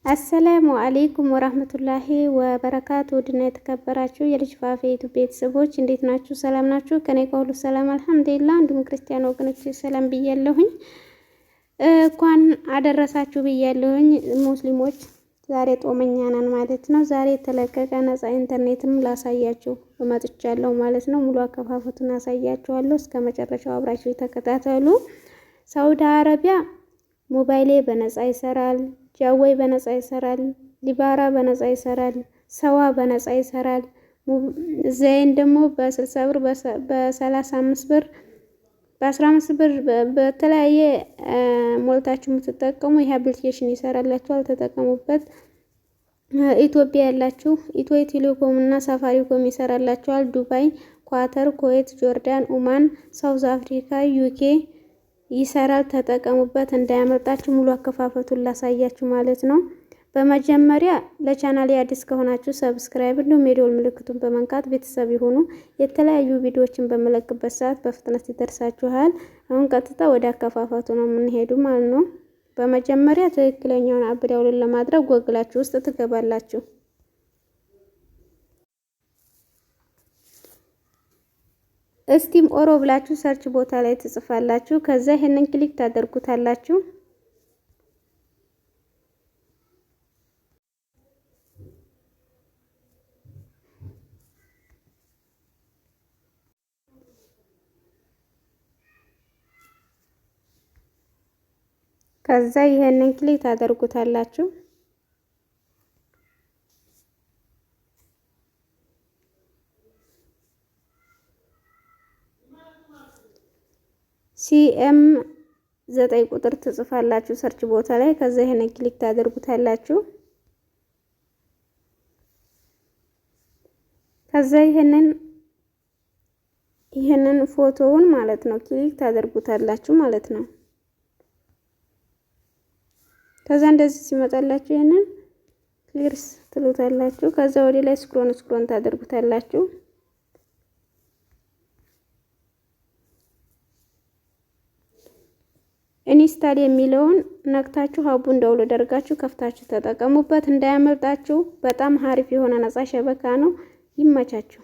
አሰላሙ አለይኩም ወራህመቱላሂ ወበረካቱ። ውድና የተከበራችሁ የልጅ ፋፌ ዩቲዩብ ቤተሰቦች እንዴት ናችሁ? ሰላም ናችሁ? ከኔ ጋር ሁሉ ሰላም አልሐምዱሊላህ። እንዲሁም ክርስቲያን ወገኖች ሰላም ብያለሁኝ። እንኳን አደረሳችሁ ብያለሁኝ። ሙስሊሞች ዛሬ ጦመኛ ነን ማለት ነው። ዛሬ የተለቀቀ ነፃ ኢንተርኔትም ላሳያችሁ መጥቻለሁ ማለት ነው። ሙሉ አከፋፈቱን አሳያችኋለሁ። እስከ መጨረሻው አብራችሁ ተከታተሉ። ሳውዲ አረቢያ ሞባይሌ በነፃ ይሰራል፣ ጃዌ በነፃ ይሰራል፣ ሊባራ በነፃ ይሰራል፣ ሰዋ በነፃ ይሰራል። ዘይን ደግሞ በ60 ብር በ35 ብር በ15 ብር በተለያየ ሞልታችሁ የምትጠቀሙ ይሄ አፕሊኬሽን ይሰራላችኋል፣ ተጠቀሙበት። ኢትዮጵያ ያላችሁ ኢትዮ ቴሌኮም እና ሳፋሪኮም ይሰራላችኋል። ዱባይ፣ ኳተር፣ ኩዌት፣ ጆርዳን፣ ኦማን፣ ሳውዝ አፍሪካ፣ ዩኬ ይሰራል፣ ተጠቀሙበት እንዳያመልጣችሁ። ሙሉ አከፋፈቱን ላሳያችሁ ማለት ነው። በመጀመሪያ ለቻናሌ አዲስ ከሆናችሁ ሰብስክራይብ እንዲሁም የደወል ምልክቱን በመንካት ቤተሰብ ይሁኑ። የተለያዩ ቪዲዮዎችን በመለቅበት ሰዓት በፍጥነት ይደርሳችኋል። አሁን ቀጥታ ወደ አከፋፈቱ ነው የምንሄዱ ማለት ነው። በመጀመሪያ ትክክለኛውን አፕ ዳውንሎድ ለማድረግ ጎግላችሁ ውስጥ ትገባላችሁ። እስቲም ኦሮ ብላችሁ ሰርች ቦታ ላይ ትጽፋላችሁ። ከዛ ይሄንን ክሊክ ታደርጉታላችሁ። ከዛ ይሄንን ክሊክ ታደርጉታላችሁ። ሲኤም 9 ቁጥር ትጽፋላችሁ ሰርች ቦታ ላይ። ከዛ ይሄንን ክሊክ ታደርጉታላችሁ። ከዛ ይሄንን ፎቶውን ማለት ነው ክሊክ ታደርጉታላችሁ ማለት ነው። ከዛ እንደዚህ ሲመጣላችሁ ይሄንን ክሊርስ ትሉታላችሁ። ከዛ ወደ ላይ ስክሮን ታደርጉታላችሁ። ኢንስታል የሚለውን ነክታችሁ አቡን ዳውንሎድ አድርጋችሁ ከፍታችሁ ተጠቀሙበት እንዳያመልጣችሁ። በጣም ሀሪፍ የሆነ ነፃ ሸበካ ነው። ይመቻችሁ።